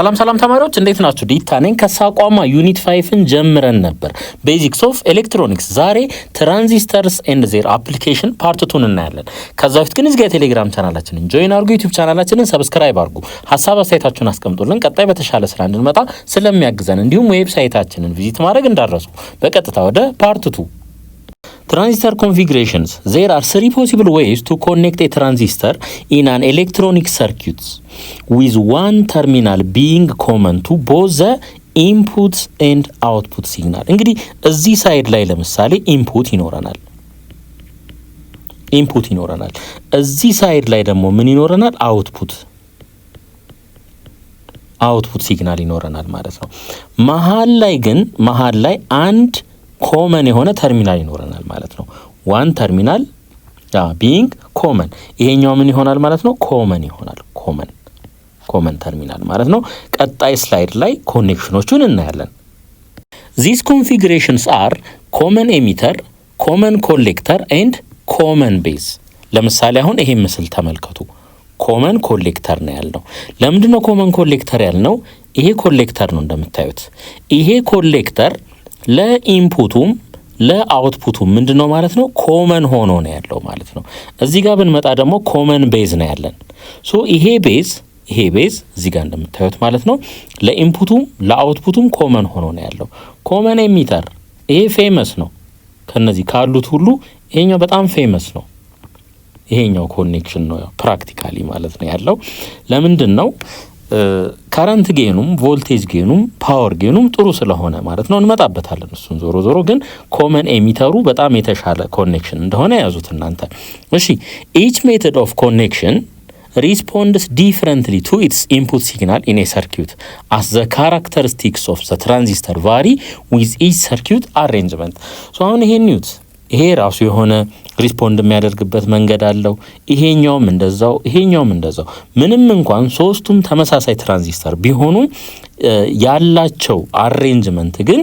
ሰላም ተማሪዎች እንዴት ናችሁ? ዲታ ነኝ ከሳቋማ ዩኒት 5ን ጀምረን ነበር ቤዚክስ ኦፍ ኤሌክትሮኒክስ። ዛሬ ትራንዚስተርስ ኤንድ ዜር አፕሊኬሽን ፓርት 2 እናያለን። ከዛ በፊት ግን እዚህ ጋር ቴሌግራም ቻናላችንን ጆይን አድርጉ፣ ዩቲዩብ ቻናላችንን ሰብስክራይብ አድርጉ፣ ሀሳብ አስተያየታችሁን አስቀምጡልን። ቀጣይ በተሻለ ስራ እንድንመጣ ስለሚያግዘን እንዲሁም ዌብሳይታችንን ቪዚት ማድረግ እንዳትረሱ። በቀጥታ ወደ ፓርት 2 transistor configurations. There are 3 possible ways to connect a transistor in an electronic circuit with one terminal being common to both the input and output signal. እንግዲህ እዚህ ሳይድ ላይ ለምሳሌ ኢንፑት ይኖረናል። እዚህ ሳይድ ላይ ደግሞ ምን ይኖረናል? አውትፑት ሲግናል ይኖረናል ማለት ነው። መሀል ላይ አንድ ኮመን የሆነ ተርሚናል ይኖረናል ማለት ነው። ዋን ተርሚናል ቢንግ ኮመን፣ ይሄኛው ምን ይሆናል ማለት ነው? ኮመን ይሆናል። ኮመን ተርሚናል ማለት ነው። ቀጣይ ስላይድ ላይ ኮኔክሽኖቹን እናያለን። ዚስ ኮንፊግሬሽንስ አር ኮመን ኤሚተር፣ ኮመን ኮሌክተር ኤንድ ኮመን ቤዝ። ለምሳሌ አሁን ይሄ ምስል ተመልከቱ። ኮመን ኮሌክተር ነው ያልነው። ለምንድን ነው ኮመን ኮሌክተር ያልነው? ይሄ ኮሌክተር ነው እንደምታዩት። ይሄ ኮሌክተር ለኢንፑቱም ለአውትፑቱም ምንድነው ማለት ነው? ኮመን ሆኖ ነው ያለው ማለት ነው። እዚህ ጋር ብንመጣ ደግሞ ኮመን ቤዝ ነው ያለን። ሶ ይሄ ቤዝ እዚህ ጋር እንደምታዩት ማለት ነው ለኢንፑቱም ለአውትፑቱም ኮመን ሆኖ ነው ያለው። ኮመን ኤሚተር ይሄ ፌመስ ነው። ከነዚህ ካሉት ሁሉ ይሄኛው በጣም ፌመስ ነው። ይሄኛው ኮኔክሽን ነው ያው ፕራክቲካሊ ማለት ነው ያለው። ለምንድን ነው? ከረንት ጌኑም ቮልቴጅ ጌኑም ፓወር ጌኑም ጥሩ ስለሆነ ማለት ነው። እንመጣበታለን እሱን። ዞሮ ግን ኮመን ኤሚተሩ በጣም የተሻለ ኮኔክሽን እንደሆነ ያዙት እናንተ። እሺ each method of connection responds differently to its input signal in a circuit as the characteristics of the transistor vary with each circuit arrangement. so አሁን ይሄ ራሱ የሆነ ሪስፖንድ የሚያደርግበት መንገድ አለው። ይሄኛውም እንደዛው ምንም እንኳን ሶስቱም ተመሳሳይ ትራንዚስተር ቢሆኑ ያላቸው አሬንጅመንት ግን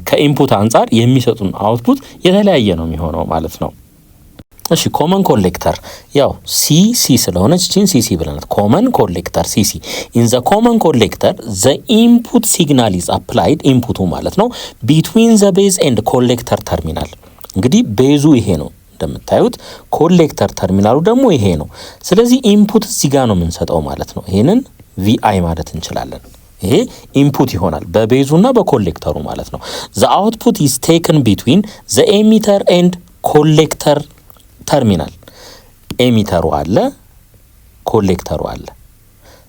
ከኢንፑት አንጻር የሚሰጡን አውትፑት የተለያየ ነው የሚሆነው ማለት ነው። እሺ ኮመን ኮሌክተር ያው ሲሲ ስለሆነች ቺን ሲሲ ብለናት ኮመን ኮሌክተር ሲሲ ኢን ዘ ኮመን ኮሌክተር ዘ ኢንፑት ሲግናል ኢዝ አፕላይድ ኢንፑቱ ማለት ነው ቢትዊን ዘ ቤዝ ኤንድ ኮሌክተር ተርሚናል። እንግዲህ ቤዙ ይሄ ነው እንደምታዩት፣ ኮሌክተር ተርሚናሉ ደግሞ ይሄ ነው። ስለዚህ ኢንፑት እዚህ ጋር ነው የምንሰጠው ማለት ነው። ይሄንን ቪአይ ማለት እንችላለን። ይሄ ኢንፑት ይሆናል በቤዙና በኮሌክተሩ ማለት ነው። ዘ አውትፑት ኢዝ ቴክን ቢትዊን ዘ ኤሚተር ኤንድ ኮሌክተር ተርሚናል። ኤሚተሩ አለ፣ ኮሌክተሩ አለ።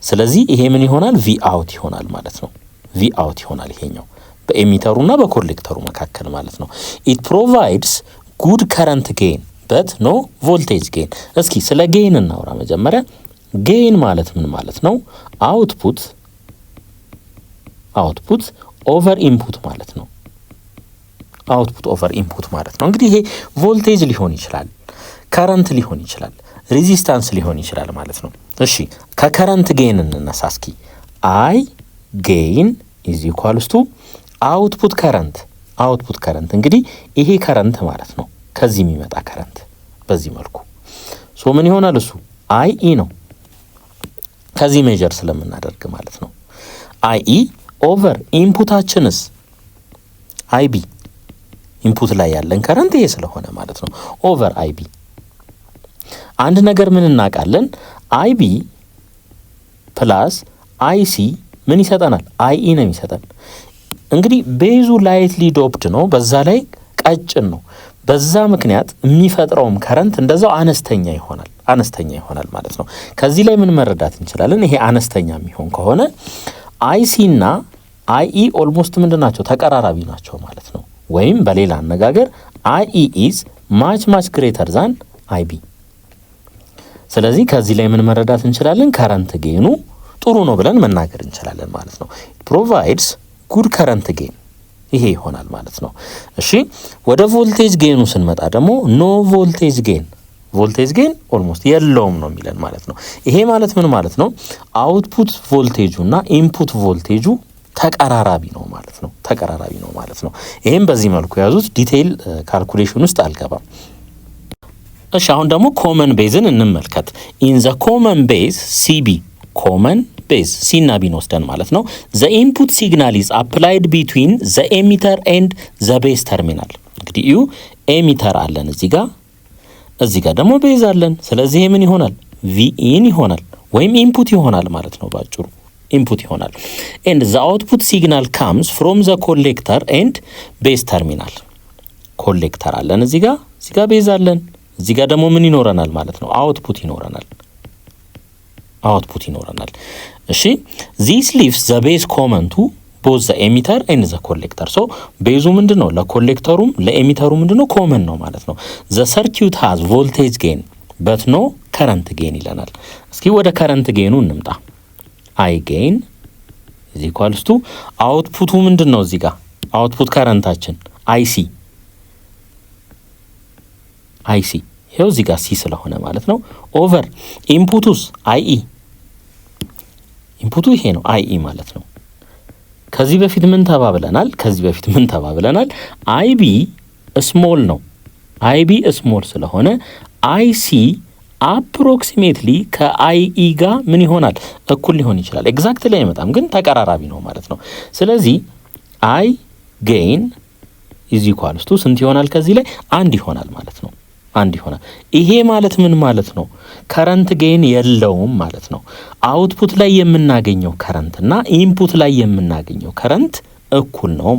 ስለዚህ ይሄ ምን ይሆናል? ቪ አውት ይሆናል ማለት ነው። ቪ አውት ይሆናል ይሄኛው በኤሚተሩና በኮሌክተሩ መካከል ማለት ነው። ኢት ፕሮቫይድስ ጉድ ከረንት ጌን በት ኖ ቮልቴጅ ጌን። እስኪ ስለ ጌን እናውራ መጀመሪያ። ጌን ማለት ምን ማለት ነው? አውትፑት ኦቨር ኢንፑት ማለት ነው። አውትፑት ኦቨር ኢንፑት ማለት ነው። እንግዲህ ይሄ ቮልቴጅ ሊሆን ይችላል፣ ከረንት ሊሆን ይችላል፣ ሬዚስታንስ ሊሆን ይችላል ማለት ነው። እሺ ከከረንት ጌን እንነሳ እስኪ። አይ ጌን ኢዝ ኢኳልስ ቱ አውትፑት ከረንት እንግዲህ ይሄ ከረንት ማለት ነው። ከዚህ የሚመጣ ከረንት በዚህ መልኩ ሶ ምን ይሆናል? እሱ አይ ኢ ነው ከዚህ ሜጀር ስለምናደርግ ማለት ነው። አይ ኢ ኦቨር ኢንፑታችንስ አይ ቢ፣ ኢንፑት ላይ ያለን ከረንት ይሄ ስለሆነ ማለት ነው። ኦቨር አይ ቢ። አንድ ነገር ምን እናውቃለን? አይ ቢ ፕላስ አይ ሲ ምን ይሰጠናል? አይ ኢ ነው የሚሰጠን። እንግዲህ ቤዙ ላይትሊ ዶፕድ ነው፣ በዛ ላይ ቀጭን ነው። በዛ ምክንያት የሚፈጥረውም ከረንት እንደዛው አነስተኛ ይሆናል ማለት ነው። ከዚህ ላይ ምን መረዳት እንችላለን? ይሄ አነስተኛ የሚሆን ከሆነ አይሲ እና አይኢ ኦልሞስት ምንድን ናቸው? ተቀራራቢ ናቸው ማለት ነው። ወይም በሌላ አነጋገር አይኢ ኢዝ ማች ግሬተር ዛን አይቢ። ስለዚህ ከዚህ ላይ ምን መረዳት እንችላለን? ከረንት ጌኑ ጥሩ ነው ብለን መናገር እንችላለን ማለት ነው። ፕሮቫይድስ ጉድ ከረንት ጌን ይሄ ይሆናል ማለት ነው። እሺ ወደ ቮልቴጅ ጌኑ ስንመጣ ደግሞ ኖ ቮልቴጅ ጌን ኦልሞስት የለውም ነው የሚለን ማለት ነው። ይሄ ማለት ምን ማለት ነው? አውትፑት ቮልቴጁ እና ኢንፑት ቮልቴጁ ተቀራራቢ ነው ማለት ነው። ይሄም በዚህ መልኩ ያዙት። ዲቴይል ካልኩሌሽን ውስጥ አልገባም። እሺ አሁን ደግሞ ኮመን ቤዝን እንመልከት። ኢን ዘ ኮመን ቤዝ ሲቢ ኮመን ቤዝ ሲና ቢን ወስደን ማለት ነው። ዘ ኢንፑት ሲግናል ኢዝ አፕላይድ ቢትዊን ዘ ኤሚተር ኤንድ ዘ ቤዝ ተርሚናል። እንግዲህ እዩ ኤሚተር አለን እዚህ ጋር ደግሞ ቤዝ አለን። ስለዚህ ምን ይሆናል? ቪኢን ይሆናል ወይም ኢንፑት ይሆናል ማለት ነው። ባጭሩ ኢንፑት ይሆናል። ኤንድ ዘ አውትፑት ሲግናል ካምስ ፍሮም ዘ ኮሌክተር ኤንድ ቤዝ ተርሚናል። ኮሌክተር አለን እዚህ ጋር ቤዝ አለን። እዚህ ጋር ደግሞ ምን ይኖረናል ማለት ነው? አውትፑት ይኖረናል። እሺ ዚስ ሊቭስ ዘ ቤዝ ኮመን ቱ ቦዝ ዘ ኤሚተር ኤንድ ዘ ኮሌክተር። ሶ ቤዙ ምንድነው? ለኮሌክተሩም ለኤሚተሩ ምንድነው? ኮመን ነው ማለት ነው። ዘ ሰርኪዩት ሃዝ ቮልቴጅ ጌን በት ኖ ከረንት ጌን ይለናል። እስኪ ወደ ከረንት ጌኑ እንምጣ። አይ ጌን ኢዝ ኢኳልስ ቱ አውትፑቱ ምንድነው? እዚህ ጋር አውትፑት ከረንታችን አይሲ ይሄው እዚህ ጋር ሲ ስለሆነ ማለት ነው። ኦቨር ኢንፑቱስ አይኢ ኢንፑቱ ይሄ ነው አይኢ ማለት ነው። ከዚህ በፊት ምን ተባብለናል? አይቢ ስሞል ነው። አይቢ ስሞል ስለሆነ አይሲ አፕሮክሲሜትሊ ከአይኢ ጋር ምን ይሆናል? እኩል ሊሆን ይችላል። ኤግዛክትሊ አይመጣም ግን ተቀራራቢ ነው ማለት ነው። ስለዚህ አይ ጌን ኢዝ ኢኳልስ ቱ ስንት ይሆናል? ከዚህ ላይ አንድ ይሆናል ማለት ነው። ይሄ ማለት ምን ማለት ነው? ከረንት ጌን የለውም ማለት ነው። አውትፑት ላይ የምናገኘው ከረንት እና ኢንፑት ላይ የምናገኘው ከረንት እኩል ነው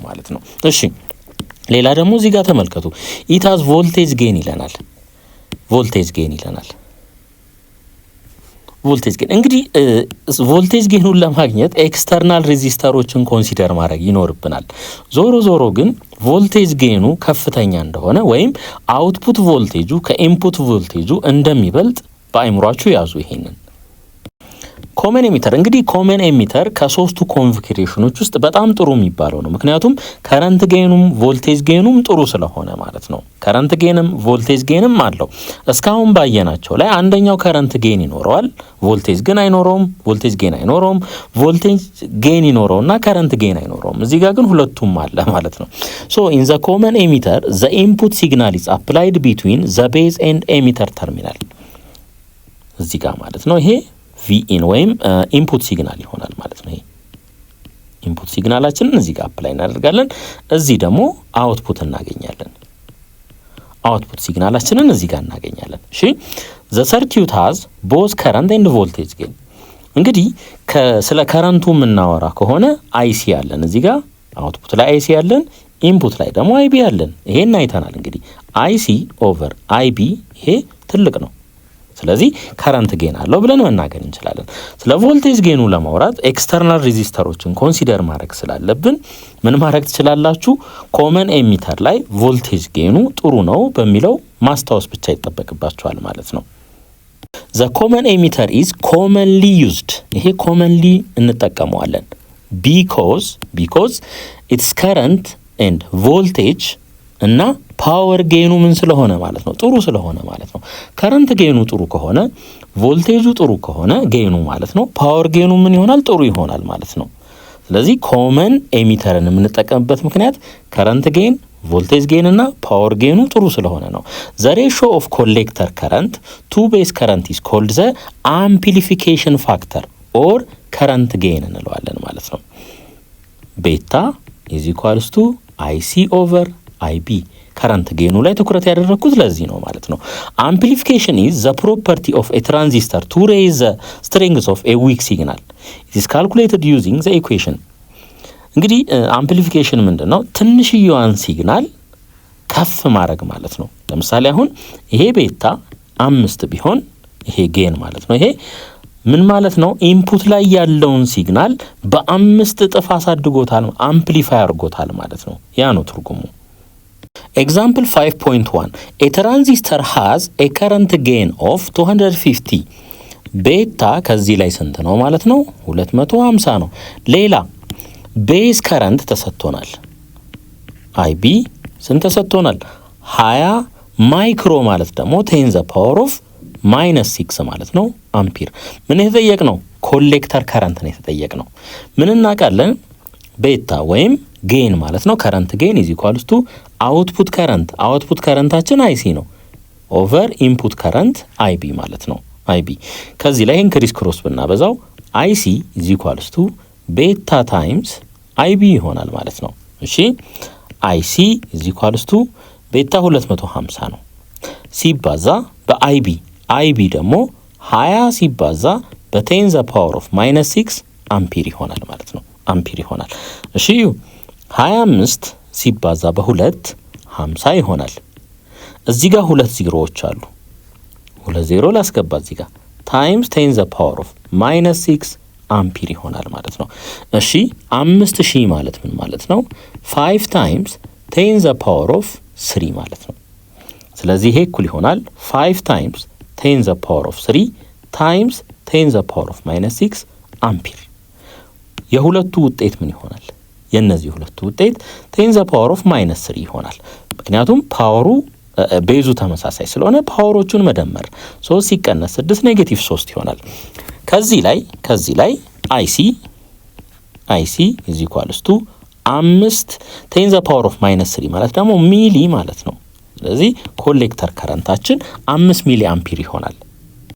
ማለት ነው። እሺ ሌላ ደግሞ እዚህ ጋር ተመልከቱ። ኢት ሃዝ ቮልቴጅ ጌን ይለናል። እንግዲህ ቮልቴጅ ጌኑን ለማግኘት ኤክስተርናል ሬዚስተሮችን ኮንሲደር ማድረግ ይኖርብናል። ዞሮ ግን ቮልቴጅ ጌኑ ከፍተኛ እንደሆነ ወይም አውትፑት ቮልቴጁ ከኢንፑት ቮልቴጁ እንደሚበልጥ በአይምሯችሁ ያዙ። ይሄንን ኮመን ኤሚተር እንግዲህ ኮመን ኤሚተር ከሶስቱ ኮንፊግሬሽኖች ውስጥ በጣም ጥሩ የሚባለው ነው። ምክንያቱም ከረንት ጌኑም ቮልቴጅ ጌኑም ጥሩ ስለሆነ ማለት ነው። ከረንት ጌንም ቮልቴጅ ጌንም አለው። እስካሁን ባየናቸው ላይ አንደኛው ከረንት ጌን ይኖረዋል፣ ቮልቴጅ ጌን አይኖረውም። ቮልቴጅ ጌን ይኖረውና ከረንት ጌን አይኖረውም። እዚህ ጋር ግን ሁለቱም አለ ማለት ነው። ሶ ኢን ዘ ኮመን ኤሚተር ዘ ኢንፑት ሲግናል ኢዝ አፕላይድ ቢትዊን ዘ ቤዝ ኤንድ ኤሚተር ተርሚናል እዚህ ጋር ማለት ነው። ይሄ ቪኢን ወይም ኢንፑት ሲግናል ይሆናል ማለት ነው። ይሄ ኢንፑት ሲግናላችንን እዚህ ጋር አፕላይ እናደርጋለን። እዚህ ደግሞ አውትፑት እናገኛለን። አውትፑት ሲግናላችንን እዚህ ጋር እናገኛለን። እሺ ዘ ሰርኪዩት ሃዝ ቦዝ ከረንት ኤንድ ቮልቴጅ ጌን። እንግዲህ ስለ ከረንቱ የምናወራ ከሆነ አይሲ አለን እዚህ ጋር አውትፑት ላይ አይሲ አለን፣ ኢንፑት ላይ ደግሞ አይቢ አለን። ይሄን አይተናል። እንግዲህ አይሲ ኦቨር አይቢ ይሄ ትልቅ ነው። ስለዚህ ከረንት ጌን አለው ብለን መናገር እንችላለን። ስለ ቮልቴጅ ጌኑ ለማውራት ኤክስተርናል ሬዚስተሮችን ኮንሲደር ማድረግ ስላለብን ምን ማድረግ ትችላላችሁ? ኮመን ኤሚተር ላይ ቮልቴጅ ጌኑ ጥሩ ነው በሚለው ማስታወስ ብቻ ይጠበቅባቸዋል ማለት ነው። ዘ ኮመን ኤሚተር ኢዝ ኮመንሊ ዩዝድ። ይሄ ኮመንሊ እንጠቀመዋለን ቢኮዝ ኢትስ ከረንት ኤንድ ቮልቴጅ እና ፓወር ጌኑ ምን ስለሆነ ማለት ነው? ጥሩ ስለሆነ ማለት ነው። ከረንት ጌኑ ጥሩ ከሆነ ቮልቴጁ ጥሩ ከሆነ ጌኑ ማለት ነው ፓወር ጌኑ ምን ይሆናል? ጥሩ ይሆናል ማለት ነው። ስለዚህ ኮመን ኤሚተርን የምንጠቀምበት ምክንያት ከረንት ጌን፣ ቮልቴጅ ጌን እና ፓወር ጌኑ ጥሩ ስለሆነ ነው። ዘ ሬሾ ኦፍ ኮሌክተር ከረንት ቱ ቤዝ ከረንት ኢዝ ኮልድ ዘ አምፕሊፊኬሽን ፋክተር ኦር ከረንት ጌን እንለዋለን ማለት ነው። ቤታ ኢዝ ኢኳልስ ቱ አይሲ ኦቨር አይቢ ከረንት ጌኑ ላይ ትኩረት ያደረኩት ለዚህ ነው ማለት ነው። አምፕሊፊኬሽን ኢዝ ዘ ፕሮፐርቲ ኦፍ ኤ ትራንዚስተር ቱ ሬይዝ ዘ ስትሬንግዝ ኦፍ ኤ ዊክ ሲግናል ኢት ኢዝ ካልኩሌትድ ዩዚንግ ዘ ኢኩዌሽን። እንግዲህ አምፕሊፊኬሽን ምንድነው? ትንሽዬዋን ሲግናል ከፍ ማድረግ ማለት ነው። ለምሳሌ አሁን ይሄ ቤታ 5 ቢሆን ይሄ ጌን ማለት ነው። ይሄ ምን ማለት ነው? ኢንፑት ላይ ያለውን ሲግናል በ5 እጥፍ አሳድጎታል፣ አምፕሊፋይ አድርጎታል ማለት ነው። ያ ነው ትርጉሙ። ኤግዛምፕል 5.1 ኤ ትራንዚስተር ሃዝ ኤ ከረንት ጌን ኦፍ 250 ቤታ ከዚህ ላይ ስንት ነው ማለት ነው? 250 ነው። ሌላ ቤዝ ከረንት ተሰጥቶናል። አይቢ ስንት ተሰጥቶናል? 20 ማይክሮ ማለት ደግሞ 10 ዘ ፓወር ኦፍ -6 ማለት ነው አምፒር። ምን የተጠየቅ ነው? ኮሌክተር ከረንት ነው የተጠየቅ ነው። ምን እናውቃለን? ቤታ ወይም ጌን ማለት ነው ከረንት ጌን ኢዝ ኢኳልስ ቱ አውትፑት ከረንት። አውትፑት ከረንታችን አይሲ ነው ኦቨር ኢንፑት ከረንት አይቢ ማለት ነው። አይቢ ከዚህ ላይ ይሄን ክሪስ ክሮስ ብናበዛው አይሲ ኢዝ ኢኳልስ ቱ ቤታ ታይምስ አይቢ ይሆናል ማለት ነው። እሺ አይሲ ኢዝ ኢኳልስ ቱ ቤታ 250 ነው ሲባዛ በአይቢ አይቢ ደግሞ 20 ሲባዛ በ10 ዘ ፓወር ኦፍ -6 አምፒር ይሆናል ማለት ነው። አምፒር ይሆናል። እሺ 25 ሲባዛ በ2 50 ይሆናል። እዚህ ጋር ሁለት ዜሮዎች አሉ። ሁለት ዜሮ ላስገባ እዚህ ጋር ታይምስ 10 ዘ ፓወር ኦፍ -6 አምፒር ይሆናል ማለት ነው። እሺ 5000 ማለት ምን ማለት ነው? 5 ታይምስ 10 ዘ ፓወር ኦፍ 3 ማለት ነው። ስለዚህ ይሄ እኩል ይሆናል 5 ታይምስ 10 ዘ ፓወር ኦፍ 3 ታይምስ 10 ዘ ፓወር ኦፍ -6 አምፒር። የሁለቱ ውጤት ምን ይሆናል? የነዚህ ሁለቱ ውጤት 10 ዘ ፓወር ኦፍ -3 ይሆናል። ምክንያቱም ፓወሩ ቤዙ ተመሳሳይ ስለሆነ ፓወሮቹን መደመር 3 ሲቀነስ 6 -3 ይሆናል። ከዚህ ላይ አይሲ ኢዝ ኢኳልስ ቱ 5 10 ዘ ፓወር ኦፍ -3 ማለት ደግሞ ሚሊ ማለት ነው። ስለዚህ ኮሌክተር ከረንታችን 5 ሚሊ አምፒር ይሆናል።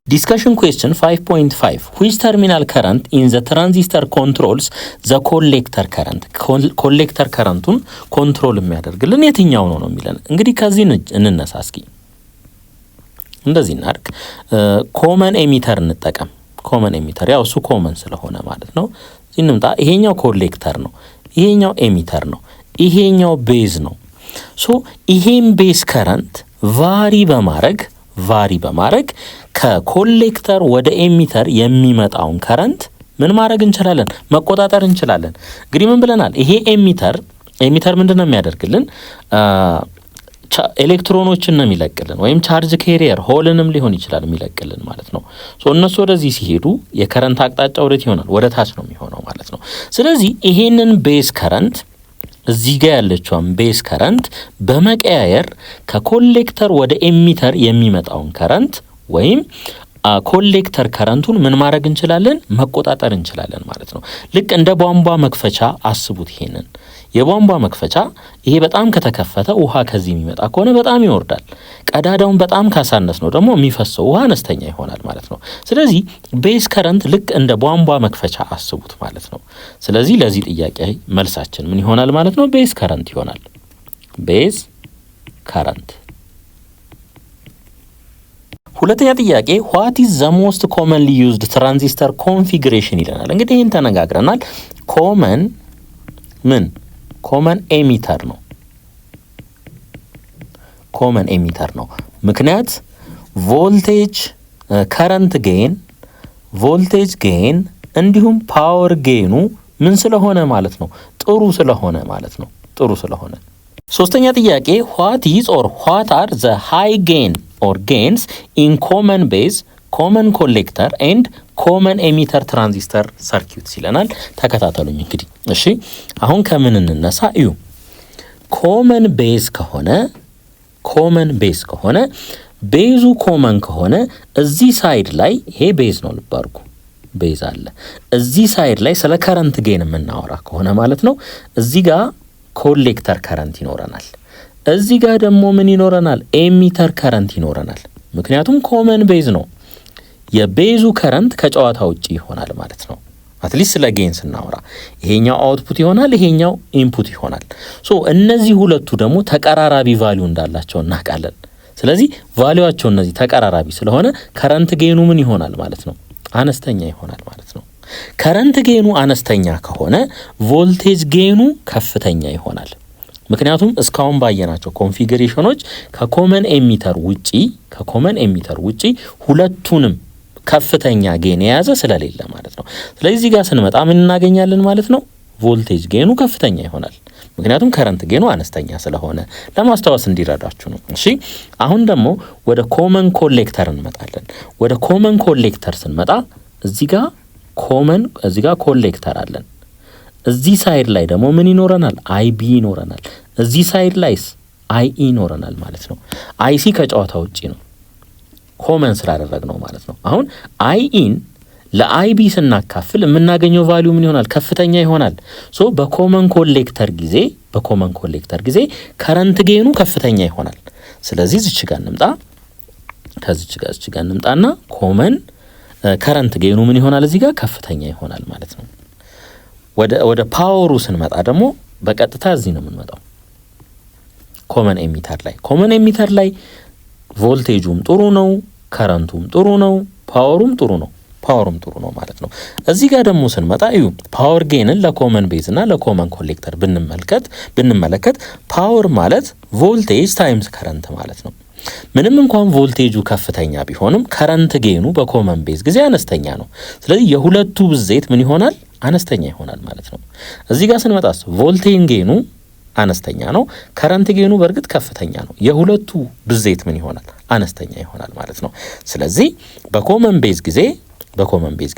ዲስከሽን ኩዌስችን 5.5 which terminal current in the transistor controls the collector current ኮሌክተር ከረንቱን ኮንትሮል የሚያደርግልን የትኛው ነው የሚለን። እንግዲህ ከዚህ እንነሳ እስኪ እንደዚህ እናድርግ። ኮመን ኤሚተር እንጠቀም። ኮመን ኤሚተር ያው እሱ ኮመን ስለሆነ ማለት ነው። እንምጣ። ይሄኛው ኮሌክተር ነው፣ ይሄኛው ኤሚተር ነው፣ ይሄኛው ቤዝ ነው። ሶ ይሄን ቤዝ ከረንት ቫሪ በማድረግ ከኮሌክተር ወደ ኤሚተር የሚመጣውን ከረንት ምን ማድረግ እንችላለን? መቆጣጠር እንችላለን። እንግዲህ ምን ብለናል? ይሄ ኤሚተር ምንድነው የሚያደርግልን? ኤሌክትሮኖችን ነው የሚለቅልን፣ ወይም ቻርጅ ኬሪየር ሆልንም ሊሆን ይችላል የሚለቅልን ማለት ነው። ሶ እነሱ ወደዚህ ሲሄዱ የከረንት አቅጣጫ ወዴት ይሆናል? ወደ ታች ነው የሚሆነው ማለት ነው። ስለዚህ ይሄንን ቤዝ ከረንት እዚህ ጋር ያለችውን ቤዝ ከረንት በመቀያየር ከኮሌክተር ወደ ኤሚተር የሚመጣውን ከረንት ወይም ኮሌክተር ከረንቱን ምን ማድረግ እንችላለን? መቆጣጠር እንችላለን ማለት ነው። ልክ እንደ ቧንቧ መክፈቻ አስቡት። ይሄንን የቧንቧ መክፈቻ ይሄ በጣም ከተከፈተ ውሃ ከዚህ የሚመጣ ከሆነ በጣም ይወርዳል። ቀዳዳውን በጣም ካሳነስ ነው ደግሞ የሚፈሰው ውሃ አነስተኛ ይሆናል ማለት ነው። ስለዚህ ቤዝ ከረንት ልክ እንደ ቧንቧ መክፈቻ አስቡት ማለት ነው። ስለዚህ ለዚህ ጥያቄ መልሳችን ምን ይሆናል ማለት ነው? ቤዝ ከረንት ይሆናል። ቤዝ ከረንት። ሁለተኛ ጥያቄ what is the most commonly used transistor configuration ይለናል። እንግዲህ ይህን ተነጋግረናል። ኮመን ኤሚተር ነው። ኮመን ኤሚተር ነው። ምክንያት ቮልቴጅ ከረንት ጌን እንዲሁም ፓወር ጌኑ ምን ስለሆነ ማለት ነው? ጥሩ ስለሆነ። ሶስተኛ ጥያቄ what are the high gain or gains in common base, common collector and common emitter transistor circuits ይለናል። ተከታተሉኝ እንግዲህ። እሺ አሁን ከምን እንነሳ? እዩ ኮመን ቤዝ ከሆነ ቤዙ ኮመን ከሆነ እዚህ ሳይድ ላይ ይሄ ቤዝ ነው ልባርኩ፣ ቤዝ አለ እዚህ ሳይድ ላይ ስለ ከረንት ጌን የምናወራ ከሆነ ማለት ነው እዚህ ጋር ኮሌክተር ከረንት ይኖረናል። እዚህ ጋር ደግሞ ምን ይኖረናል? ኤሚተር ከረንት ይኖረናል። ምክንያቱም ኮመን ቤዝ ነው። የቤዙ ከረንት ከጨዋታ ውጪ ይሆናል ማለት ነው። አትሊስት ስለ ጌን ስናወራ ይሄኛው አውትፑት ይሆናል፣ ይሄኛው ኢንፑት ይሆናል። ሶ እነዚህ ሁለቱ ደግሞ ተቀራራቢ ቫልዩ እንዳላቸው እናውቃለን። ስለዚህ ቫልዩአቸው እነዚህ ተቀራራቢ ስለሆነ ከረንት ጌኑ ምን ይሆናል ማለት ነው? አነስተኛ ይሆናል ማለት ነው። ከረንት ጌኑ አነስተኛ ከሆነ ቮልቴጅ ጌኑ ከፍተኛ ይሆናል። ምክንያቱም እስካሁን ባየናቸው ኮንፊግሬሽኖች ከኮመን ኤሚተር ውጪ ሁለቱንም ከፍተኛ ጌን የያዘ ስለሌለ ማለት ነው። ስለዚህ እዚህ ጋር ስንመጣ ምን እናገኛለን ማለት ነው? ቮልቴጅ ጌኑ ከፍተኛ ይሆናል። ምክንያቱም ከረንት ጌኑ አነስተኛ ስለሆነ ለማስታወስ እንዲረዳችሁ ነው። እሺ አሁን ደግሞ ወደ ኮመን ኮሌክተር እንመጣለን። ወደ ኮመን ኮሌክተር ስንመጣ እዚህ ጋር ኮሌክተር አለን። እዚህ ሳይድ ላይ ደግሞ ምን ይኖረናል? አይቢ ይኖረናል። እዚህ ሳይድ ላይስ አይ ይኖረናል ማለት ነው። አይሲ ከጨዋታ ውጪ ነው ኮመን ስላደረግነው ማለት ነው። አሁን አይኢን ለአይቢ ስናካፍል የምናገኘው ቫልዩ ምን ይሆናል? ከፍተኛ ይሆናል። ሶ በኮመን ኮሌክተር ጊዜ ከረንት ጌኑ ከፍተኛ ይሆናል። ስለዚህ እዚህ ጋር እንምጣ። ከዚች ጋር እንምጣና ኮመን ከረንት ጌኑ ምን ይሆናል እዚህ ጋር ከፍተኛ ይሆናል ማለት ነው። ወደ ፓወሩ ስንመጣ ደግሞ በቀጥታ እዚህ ነው የምንመጣው ኮመን ኤሚተር ላይ ቮልቴጁም ጥሩ ነው፣ ከረንቱም ጥሩ ነው፣ ፓወሩም ጥሩ ነው ማለት ነው። እዚህ ጋር ደግሞ ስንመጣ እዩ ፓወር ጌንን ለኮመን ቤዝ እና ለኮመን ኮሌክተር ብንመለከት ፓወር ማለት ቮልቴጅ ታይምስ ከረንት ማለት ነው። ምንም እንኳን ቮልቴጁ ከፍተኛ ቢሆንም ከረንት ጌኑ በኮመን ቤዝ ጊዜ አነስተኛ ነው። ስለዚህ የሁለቱ ብዜት ምን ይሆናል? አነስተኛ ይሆናል ማለት ነው። እዚህ ጋር ስንመጣስ ቮልቴጅ ጌኑ አነስተኛ ነው፣ ከረንት ጌኑ በእርግጥ ከፍተኛ ነው። የሁለቱ ብዜት ምን ይሆናል? አነስተኛ ይሆናል ማለት ነው። ስለዚህ በኮመን ቤዝ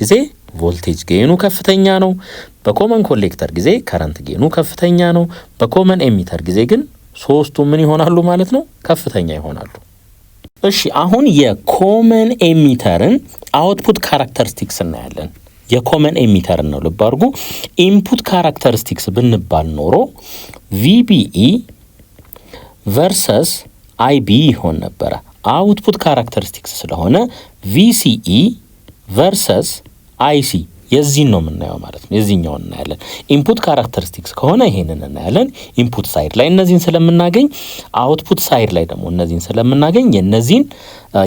ጊዜ ቮልቴጅ ጌኑ ከፍተኛ ነው፣ በኮመን ኮሌክተር ጊዜ ከረንት ጌኑ ከፍተኛ ነው፣ በኮመን ኤሚተር ጊዜ ግን ሶስቱ ምን ይሆናሉ ማለት ነው? ከፍተኛ ይሆናሉ። እሺ አሁን የኮመን ኤሚተርን አውትፑት ካራክተሪስቲክስ እናያለን። የኮመን ኤሚተርን ነው ልብ አድርጉ። ኢንፑት ካራክተሪስቲክስ ብንባል ኖሮ ቪቢኢ ቨርሰስ አይቢ ይሆን ነበረ። አውትፑት ካራክተሪስቲክስ ስለሆነ ቪሲኢ ቨርሰስ አይሲ የዚህን ነው የምናየው ማለት ነው። የዚህኛውን እናያለን። ኢንፑት ካራክተሪስቲክስ ከሆነ ይሄንን እናያለን ኢንፑት ሳይድ ላይ እነዚህን ስለምናገኝ፣ አውትፑት ሳይድ ላይ ደግሞ እነዚህን ስለምናገኝ የነዚህን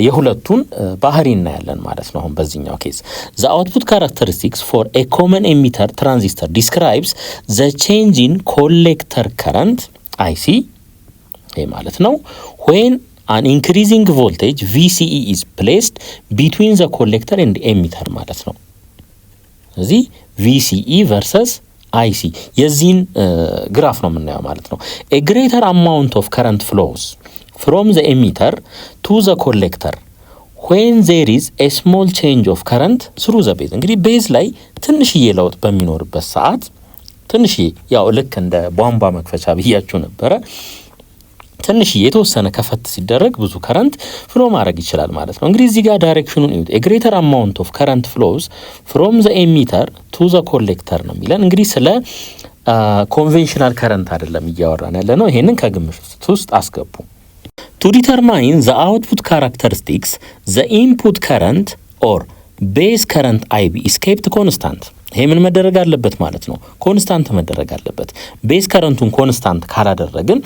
የሁለቱን ባህሪ እናያለን ማለት ነው። አሁን በዚህኛው ኬዝ ዘ አውትፑት ካራክተሪስቲክስ ፎር ኤ ኮመን ኤሚተር ትራንዚስተር ዲስክራይብስ ዘ ቼንጅ ኢን ኮሌክተር ከረንት አይሲ ይሄ ማለት ነው when an increasing voltage VCE is placed between the collector and emitter ማለት ነው። እዚህ VCE versus IC የዚህን ግራፍ ነው የምናየው ማለት ነው። a greater amount of current flows from the emitter to the collector when there is a small change of current through the base። እንግዲህ ቤዝ ላይ ትንሽዬ ለውጥ በሚኖርበት ሰዓት ትንሽዬ ያው ልክ እንደ ቧንቧ መክፈቻ ብያችሁ ነበረ ትንሽዬ የተወሰነ ከፈት ሲደረግ ብዙ ከረንት ፍሎ ማድረግ ይችላል ማለት ነው። እንግዲህ እዚህ ጋር ዳይሬክሽኑን እዩት። a greater amount of current flows from the emitter to the collector ነው የሚለን። እንግዲህ ስለ ኮንቬንሽናል ከረንት አይደለም እያወራን ያለ ነው። ይሄንን ከግምት ውስጥ አስገቡ። to determine the output characteristics the input current or base current IB is kept constant። ይሄ ምን መደረግ አለበት ማለት ነው? ኮንስታንት መደረግ አለበት። ቤዝ ከረንቱን ኮንስታንት ካላደረግን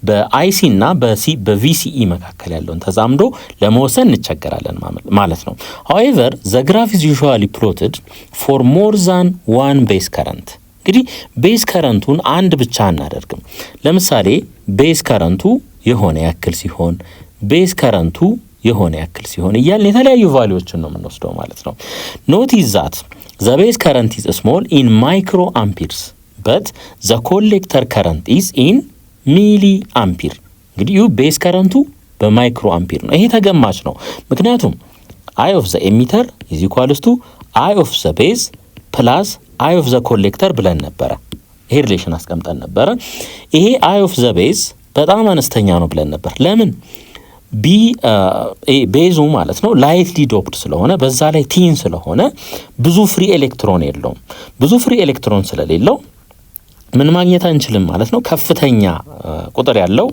በአይሲ እና በቪሲኢ መካከል ያለውን ተዛምዶ ለመወሰን እንቸገራለን ማለት ነው። however the graph is usually plotted for more than one base current። እንግዲህ ቤዝ ከረንቱን አንድ ብቻ አናደርግም። ለምሳሌ ቤዝ ከረንቱ የሆነ ያክል ሲሆን ቤዝ ከረንቱ የሆነ ያክል ሲሆን እያልን የተለያዩ ቫልዩዎችን ነው የምንወስደው ማለት ነው። notice that the base current is small in micro amperes but the collector current is in milli ampere። እንግዲህ ቤዝ ከረንቱ በማይክሮ አምፒር ነው። ይሄ ተገማች ነው። ምክንያቱም I of the emitter is equals to I of the base plus I of the collector ብለን ነበረ። ይሄ ሪሌሽን አስቀምጠን ነበረ። ይሄ I of the base በጣም አነስተኛ ነው ብለን ነበር። ለምን? ቤዙ ማለት ነው ላይትሊ ዶፕድ ስለሆነ በዛ ላይ ቲን ስለሆነ ብዙ ፍሪ ኤሌክትሮን የለውም። ብዙ ፍሪ ኤሌክትሮን ስለሌለው ምን ማግኘት አንችልም ማለት ነው። ከፍተኛ ቁጥር ያለው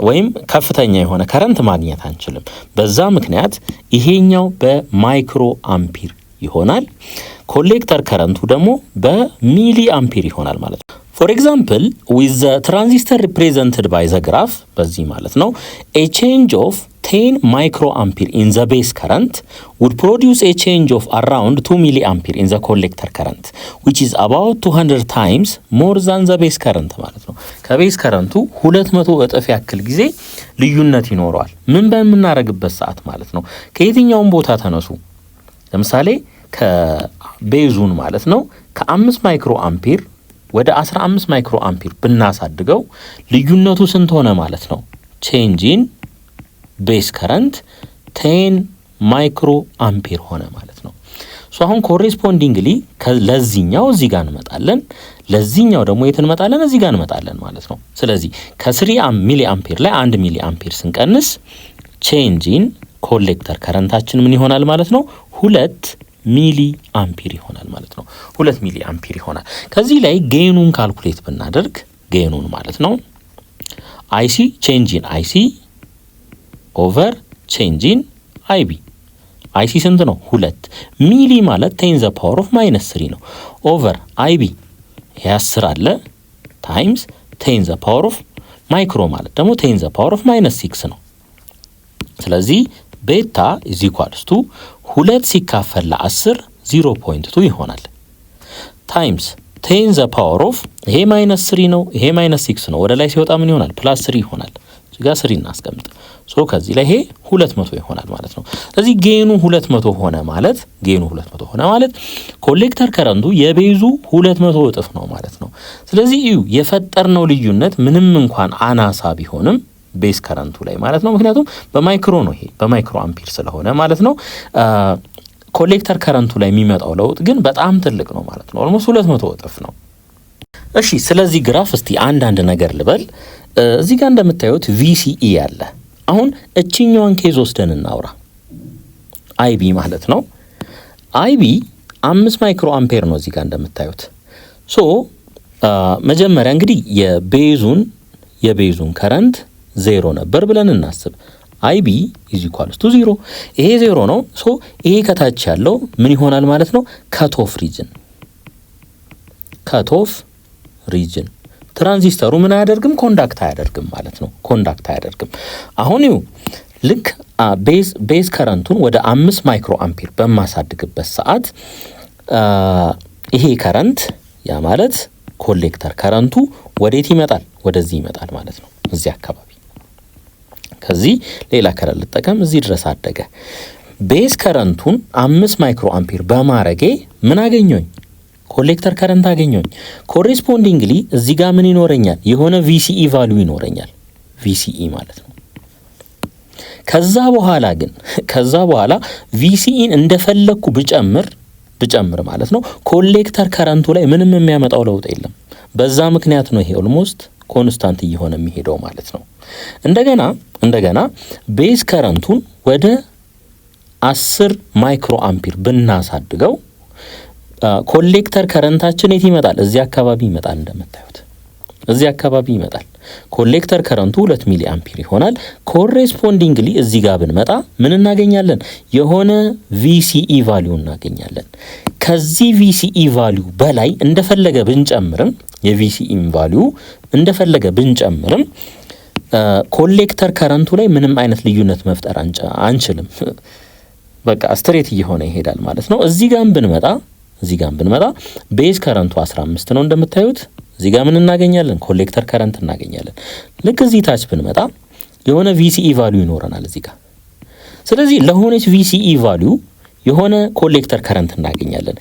ወይም ከፍተኛ የሆነ ከረንት ማግኘት አንችልም። በዛ ምክንያት ይሄኛው በማይክሮ አምፒር ይሆናል። ኮሌክተር ከረንቱ ደግሞ በሚሊ አምፒር ይሆናል ማለት ነው። For example, with the transistor represented by the graph በዚህ ማለት ነው a change of 10 microampere in the base current would produce a change of around 2 milliampere in the collector current which is about 200 times more than the base current ማለት ነው። ከቤዝ ከረንቱ 200 እጥፍ ያክል ጊዜ ልዩነት ይኖረዋል። ምን በምናረግበት ሰዓት ማለት ነው። ከየትኛውም ቦታ ተነሱ። ለምሳሌ ከቤዙን ማለት ነው ከ5 ማይክሮ አምፒር ወደ 15 ማይክሮ አምፒር ብናሳድገው ልዩነቱ ስንት ሆነ ማለት ነው? ቼንጅ ኢን ቤዝ ከረንት 10 ማይክሮ አምፒር ሆነ ማለት ነው። ሶ አሁን ኮሬስፖንዲንግሊ ለዚህኛው እዚህ ጋር እንመጣለን፣ ለዚህኛው ደግሞ የት እንመጣለን? እዚህ ጋር እንመጣለን ማለት ነው። ስለዚህ ከ3 ሚሊ አምፒር ላይ 1 ሚሊ አምፒር ስንቀንስ ቼንጅ ኢን ኮሌክተር ከረንታችን ምን ይሆናል ማለት ነው? 2 ሚሊ አምፒር ይሆናል ማለት ነው። 2 ሚሊ አምፒር ይሆናል። ከዚህ ላይ ጌኑን ካልኩሌት ብናደርግ ጌኑን ማለት ነው አይሲ ቼንጅ ኢን አይሲ ኦቨር ቼንጅ ኢን አይቢ። አይሲ ስንት ነው? 2 ሚሊ ማለት 10 ዘ ፓወር ኦፍ -3 ነው። ኦቨር አይቢ ይሄ 10 አለ ታይምስ 10 ዘ ፓወር ኦፍ ማይክሮ ማለት ደግሞ 10 ዘ ፓወር ኦፍ -6 ነው። ስለዚህ ቤታ ኢዝ ኢኳልስ ቱ 2 ሲካፈል ለ10 0.2 ይሆናል ታይምስ 10 ዘ ፓወር ኦፍ ይሄ -3 ነው፣ ይሄ -6 ነው። ወደ ላይ ሲወጣ ምን ይሆናል? +3 ይሆናል። እዚህ ጋር 3 እናስቀምጥ። ሶ ከዚህ ላይ ይሄ 200 ይሆናል ማለት ነው። ስለዚህ ጌኑ 200 ሆነ ማለት ኮሌክተር ከረንቱ የቤዙ 200 እጥፍ ነው ማለት ነው። ስለዚህ እዩ የፈጠርነው ልዩነት ምንም እንኳን አናሳ ቢሆንም ቤዝ ከረንቱ ላይ ማለት ነው። ምክንያቱም በማይክሮ ነው፣ ይሄ በማይክሮ አምፒር ስለሆነ ማለት ነው። ኮሌክተር ከረንቱ ላይ የሚመጣው ለውጥ ግን በጣም ትልቅ ነው ማለት ነው። ኦልሞስት 200 እጥፍ ነው። እሺ ስለዚህ ግራፍ እስቲ አንዳንድ ነገር ልበል። እዚህ ጋር እንደምታዩት ቪሲኢ ያለ አሁን እቺኛዋን ኬዝ ወስደን እናውራ። አይቢ ማለት ነው። አይቢ 5 ማይክሮ አምፔር ነው እዚህ ጋር እንደምታዩት። ሶ መጀመሪያ እንግዲህ የቤዙን ከረንት 0 ነበር ብለን እናስብ። አይቢ ኢዝ ኢኳልስ ቱ 0። ይሄ 0 ነው። ሶ ይሄ ከታች ያለው ምን ይሆናል ማለት ነው? ከት ኦፍ ሪጅን ትራንዚስተሩ ምን አያደርግም? ኮንዳክት አያደርግም ማለት ነው። ኮንዳክት አያደርግም። አሁን ይኸው ልክ ቤዝ ከረንቱን ወደ 5 ማይክሮ አምፒር በማሳድግበት ሰዓት ይሄ ከረንት ያ ማለት ኮሌክተር ከረንቱ ወዴት ይመጣል? ወደዚህ ይመጣል ማለት ነው። እዚህ አካባቢ ከዚህ ሌላ ከረንት ልጠቀም፣ እዚህ ድረስ አደገ። ቤዝ ከረንቱን 5 ማይክሮ አምፒር በማረጌ ምን አገኘኝ? ኮሌክተር ከረንት አገኘኝ። ኮሬስፖንዲንግሊ እዚህ ጋር ምን ይኖረኛል? የሆነ ቪሲኢ ቫልዩ ይኖረኛል። ቪሲኢ ማለት ነው። ከዛ በኋላ ቪሲኢን እንደፈለኩ ብጨምር ማለት ነው ኮሌክተር ከረንቱ ላይ ምንም የሚያመጣው ለውጥ የለም። በዛ ምክንያት ነው ይሄ ኦልሞስት ኮንስታንት እየሆነ የሚሄደው ማለት ነው። እንደገና ቤዝ ከረንቱን ወደ 10 ማይክሮ አምፒር ብናሳድገው ኮሌክተር ከረንታችን የት ይመጣል? እዚህ አካባቢ ይመጣል። እንደምታዩት እዚህ አካባቢ ይመጣል። ኮሌክተር ከረንቱ 2 ሚሊ አምፒር ይሆናል። ኮሬስፖንዲንግሊ እዚህ ጋር ብንመጣ ምን እናገኛለን? የሆነ ቪሲኢ ቫልዩ እናገኛለን። ከዚህ ቪሲኢ ቫልዩ በላይ እንደፈለገ ብንጨምርም ኮሌክተር ከረንቱ ላይ ምንም አይነት ልዩነት መፍጠር አንችልም። በቃ ስትሬት እየሆነ ይሄዳል ማለት ነው። እዚህ ጋር ብንመጣ ቤዝ ከረንቱ 15 ነው እንደምታዩት። እዚህ ጋር ምን እናገኛለን? ኮሌክተር ከረንት እናገኛለን። ልክ እዚህ ታች ብንመጣ የሆነ ቪሲኢ ቫልዩ ይኖረናል እዚህ ጋር። ስለዚህ ለሆነች ቪሲኢ ቫልዩ የሆነ ኮሌክተር ከረንት እናገኛለን።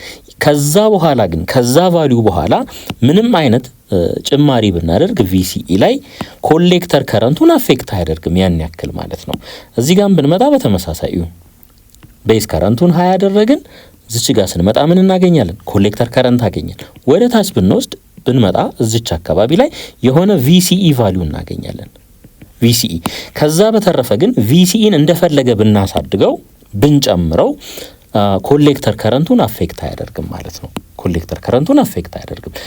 ከዛ ቫልዩ በኋላ ምንም አይነት ጭማሪ ብናደርግ ቪሲኢ ላይ ኮሌክተር ከረንቱን አፌክት አያደርግም ያን ያክል ማለት ነው። እዚህ ጋር ብንመጣ በተመሳሳይ ቤዝ ከረንቱን 20 ያደረግን፣ እዚች ጋር ስንመጣ ምን እናገኛለን? ኮሌክተር ከረንት አገኘን። ወደ ታች ብንመጣ እዚች አካባቢ ላይ የሆነ ቪሲኢ ቫልዩ እናገኛለን። ቪሲኢ ከዛ በተረፈ ግን ቪሲኢን እንደፈለገ ብንጨምረው ኮሌክተር ከረንቱን አፌክት አያደርግም ማለት ነው።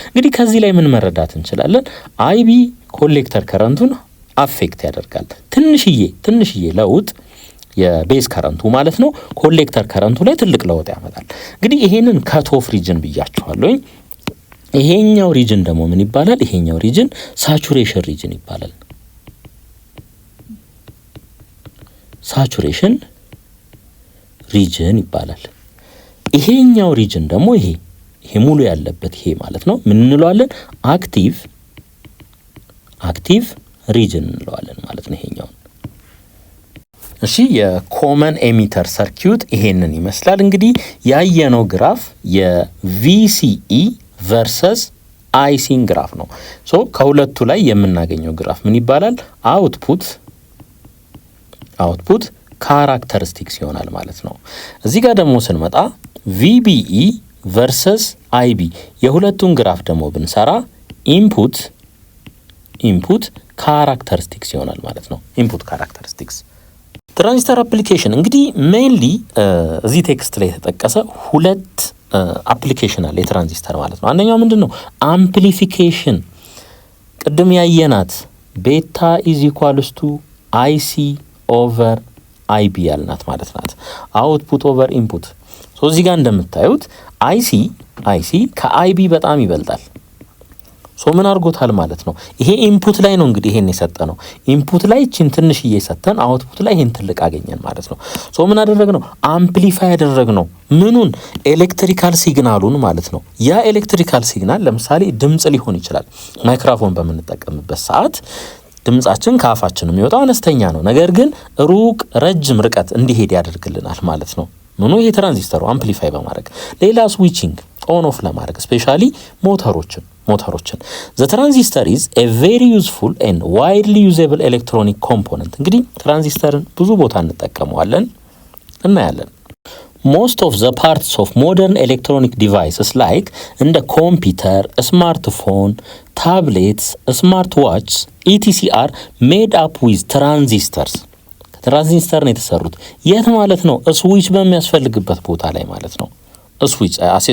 እንግዲህ ከዚህ ላይ ምን መረዳት እንችላለን? አይቢ ኮሌክተር ከረንቱን አፌክት ያደርጋል። ትንሽዬ ለውጥ የቤዝ ከረንቱ ማለት ነው ኮሌክተር ከረንቱ ላይ ትልቅ ለውጥ ያመጣል። እንግዲህ ይሄንን ከት ኦፍ ሪጅን ብያችኋለሁ። ይሄኛው ሪጅን ደግሞ ምን ይባላል? ይሄኛው ሪጅን ሳቹሬሽን ሪጅን ይባላል። ሳቹሬሽን ሪጅን ይባላል። ይሄኛው ሪጅን ደግሞ ይሄ ሙሉ ያለበት ይሄ ማለት ነው ምን እንለዋለን? አክቲቭ ሪጅን እንለዋለን ማለት ነው ይሄኛው። እሺ የኮመን ኤሚተር ሰርኪዩት ይሄንን ይመስላል። እንግዲህ ያየነው ግራፍ የቪሲኢ ቨርሰስ አይሲን ግራፍ ነው። ሶ ከሁለቱ ላይ የምናገኘው ግራፍ ምን ይባላል? አውትፑት ካራክተሪስቲክስ ይሆናል ማለት ነው። እዚህ ጋር ደግሞ ስንመጣ ቪቢኢ ቨርሰስ አይቢ የሁለቱን ግራፍ ደግሞ ብንሰራ ኢንፑት ካራክተሪስቲክስ ይሆናል ማለት ነው። ኢንፑት ካራክተሪስቲክስ ትራንዚስተር አፕሊኬሽን እንግዲህ ሜንሊ እዚህ ቴክስት ላይ የተጠቀሰ 2 አፕሊኬሽን አለ የትራንዚስተር ማለት ነው። አንደኛው ምንድነው? አምፕሊፊኬሽን። ቅድም ያየናት ቤታ ኢዝ ኢኳልስ ቱ አይሲ ኦቨር አይቢ ያልናት ማለት ናት። አውትፑት ኦቨር ኢንፑት። ሶ እዚህ ጋር እንደምታዩት አይሲ ከአይቢ በጣም ይበልጣል። ሶ ምን አድርጎታል ማለት ነው? ይሄ ኢንፑት ላይ ነው እንግዲህ ይሄን የሰጠ ነው። ኢንፑት ላይ እቺን ትንሽዬ ሰጠን፣ አውትፑት ላይ ይሄን ትልቅ አገኘን ማለት ነው። ሶ ምን አደረግነው? አምፕሊፋይ ያደረግነው ምኑን? ኤሌክትሪካል ሲግናሉን ማለት ነው። ያ ኤሌክትሪካል ሲግናል ለምሳሌ ድምጽ ሊሆን ይችላል። ማይክሮፎን በምንጠቀምበት ሰዓት ድምጻችን ከአፋችን የሚወጣው አነስተኛ ነው። ነገር ግን ሩቅ ረጅም ርቀት እንዲሄድ ያደርግልናል ማለት ነው። ምኑ? ይሄ ትራንዚስተሩ አምፕሊፋይ በማድረግ ሌላ ስዊቺንግ ኦን ኦፍ ለማድረግ ስፔሻሊ ሞተሮችን ዘ ትራንዚስተር ኢዝ ኤ ቬሪ ዩዝፉል ኤንድ ዋይድሊ ዩዜብል ኤሌክትሮኒክ ኮምፖነንት። እንግዲህ ትራንዚስተርን ብዙ ቦታ እንጠቀመዋለን እናያለን። ሞስት ኦፍ ዘ ፓርትስ ኦፍ ሞደርን ኤሌክትሮኒክ ዲቫይስስ ላይክ እንደ ኮምፒውተር፣ ስማርትፎን፣ ታብሌትስ፣ ስማርት ዋችስ ኢቲሲ አር ሜድ አፕ ዊዝ ትራንዚስተርስ። ትራንዚስተር ነው የተሰሩት። የት ማለት ነው? ስዊች በሚያስፈልግበት ቦታ ላይ ማለት ነው።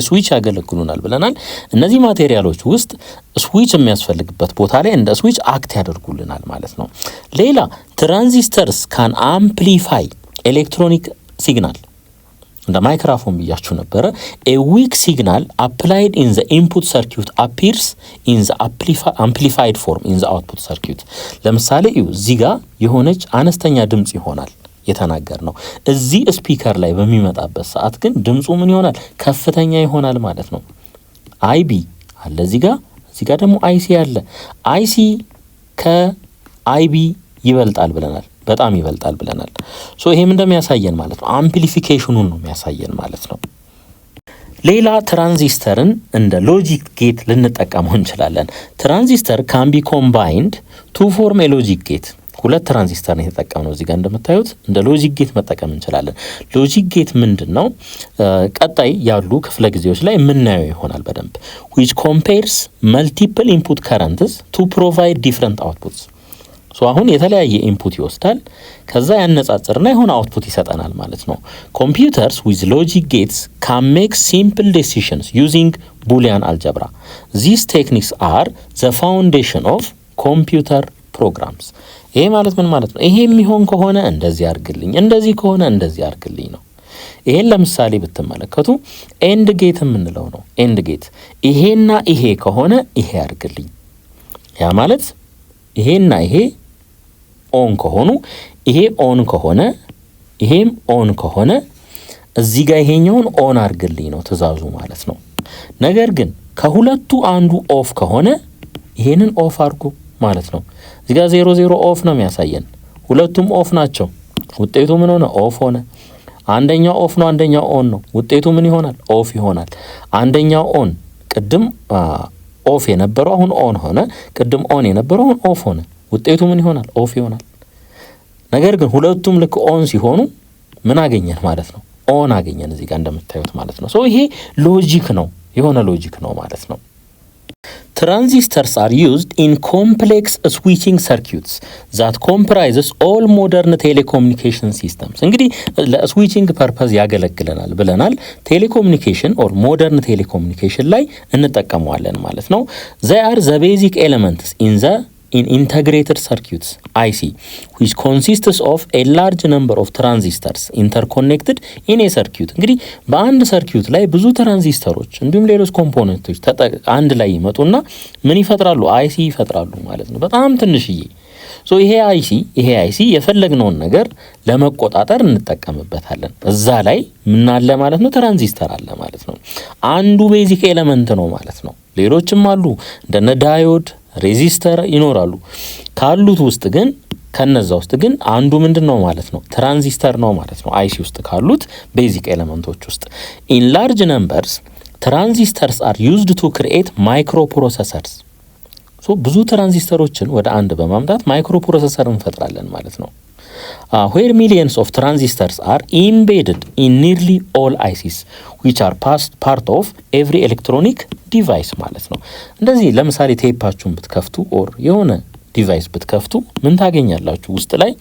ስዊች ያገለግሉናል ብለናል። እነዚህ ማቴሪያሎች ውስጥ ስዊች የሚያስፈልግበት ቦታ ላይ እንደ ስዊች አክት ያደርጉልናል ማለት ነው። ሌላ ትራንዚስተርስ ካን አምፕሊፋይ ኤሌክትሮኒክ ሲግናል። እንደ ማይክሮፎን ብያችሁ ነበረ። ኤ ዊክ ሲግናል አፕላይድ ኢን ዘ ኢንፑት ሰርኪዩት አፒርስ ኢን ዘ አምፕሊፋይድ ፎርም ኢን ዘ አውትፑት ሰርኪዩት። ለምሳሌ እዚህ ጋር የሆነች አነስተኛ ድምጽ ይሆናል የተናገር ነው። እዚህ ስፒከር ላይ በሚመጣበት ሰዓት ግን ድምፁ ምን ይሆናል? ከፍተኛ ይሆናል ማለት ነው። አይቢ አለ እዚህ ጋር ደግሞ አይሲ አለ። አይሲ ከአይቢ ይበልጣል ብለናል፣ በጣም ይበልጣል ብለናል። ሶ ይሄም እንደሚያሳየን ማለት ነው አምፕሊፊኬሽኑን ነው የሚያሳየን ማለት ነው። ሌላ ትራንዚስተርን እንደ ሎጂክ ጌት ልንጠቀመው እንችላለን። ትራንዚስተር ካን ቢ ኮምባይንድ ቱ ፎርም ኤ ሎጂክ ጌት። ሁለት ትራንዚስተር ነው የተጠቀምነው እዚህ ጋር እንደምታዩት እንደ ሎጂክ ጌት መጠቀም እንችላለን። ሎጂክ ጌት ምንድነው? ቀጣይ ያሉ ክፍለ ጊዜዎች ላይ የምናየው ይሆናል በደንብ which compares multiple input currents to provide different outputs። ሶ አሁን የተለያየ ኢንፑት ይወስዳል፣ ከዛ ያነጻጽርና የሆነ አውትፑት ይሰጠናል ማለት ነው። ኮምፒውተርስ with logic gates can make simple decisions using Boolean algebra. These techniques are the foundation of computer programs. ይሄ ማለት ምን ማለት ነው? ይሄ የሚሆን ከሆነ እንደዚህ አድርግልኝ፣ እንደዚህ ከሆነ እንደዚህ አድርግልኝ ነው። ይሄን ለምሳሌ ብትመለከቱ ኤንድ ጌት የምንለው ነው። ኤንድ ጌት ይሄና ይሄ ከሆነ ይሄ አድርግልኝ። ያ ማለት ይሄና ይሄ ኦን ከሆኑ ይሄ ኦን ከሆነ ይሄም ኦን ከሆነ እዚህ ጋር ይሄኛውን ኦን አድርግልኝ ነው ትእዛዙ ማለት ነው። ነገር ግን ከሁለቱ አንዱ ኦፍ ከሆነ ይሄንን ኦፍ አድርጉ ማለት ነው። እዚህ ጋር 0 ኦፍ ነው የሚያሳየን። ሁለቱም ኦፍ ናቸው። ውጤቱ ምን ሆነ? ኦፍ ሆነ። አንደኛው ኦፍ ነው፣ አንደኛው ኦን ነው። ውጤቱ ምን ይሆናል? ኦፍ ይሆናል። አንደኛው ኦን ቅድም ኦፍ የነበረው አሁን ኦን ሆነ። ቅድም ኦን የነበረው አሁን ኦፍ ሆነ። ውጤቱ ምን ይሆናል? ኦፍ ይሆናል። ነገር ግን ሁለቱም ልክ ኦን ሲሆኑ ምን አገኘን ማለት ነው? ኦን አገኘን እዚህ ጋር እንደምታዩት ማለት ነው። ሶ ይሄ ሎጂክ ነው፣ የሆነ ሎጂክ ነው ማለት ነው። Transistors are used in complex switching circuits that comprises all modern telecommunication systems. እንግዲህ ለስዊቺንግ ፐርፐዝ ያገለግለናል ብለናል። ቴሌኮሙኒኬሽን ኦር ሞደርን ቴሌኮሙኒኬሽን ላይ እንጠቀመዋለን ማለት ነው። they are the basic elements in integrated circuits IC which consists of a large number of transistors interconnected in a circuit. እንግዲህ በአንድ ሰርኪዩት ላይ ብዙ ትራንዚስተሮች እንዲሁም ሌሎች ኮምፖነንቶች አንድ ላይ ይመጡና ምን ይፈጥራሉ? አይሲ ይፈጥራሉ ማለት ነው። በጣም ትንሽዬ። ሶ ይሄ አይሲ የፈለግነውን ነገር ለመቆጣጠር እንጠቀምበታለን። እዛ ላይ ምን አለ ማለት ነው? ትራንዚስተር አለ ማለት ነው። አንዱ ቤዚክ ኤሌመንት ነው ማለት ነው። ሌሎችም አሉ እንደነ ዳዮድ፣ ሬዚስተር ይኖራሉ። ካሉት ውስጥ ግን ከነዛ ውስጥ ግን አንዱ ምንድነው ማለት ነው? ትራንዚስተር ነው ማለት ነው። አይሲ ውስጥ ካሉት ቤዚክ ኤሌመንቶች ውስጥ ኢን ላርጅ ነምበርስ ትራንዚስተርስ አር ዩዝድ ቱ ክሪኤት ማይክሮ ፕሮሰሰርስ። ሶ ብዙ ትራንዚስተሮችን ወደ አንድ በማምጣት ማይክሮ ፕሮሰሰር እንፈጥራለን ማለት ነው። where millions of transistors are embedded in nearly all ICs which are part of every electronic device ማለት ነው። እንደዚህ ለምሳሌ ቴፓችሁን ብትከፍቱ ኦር የሆነ ዲቫይስ ብትከፍቱ ምን ታገኛላችሁ? ውስጥ ላይ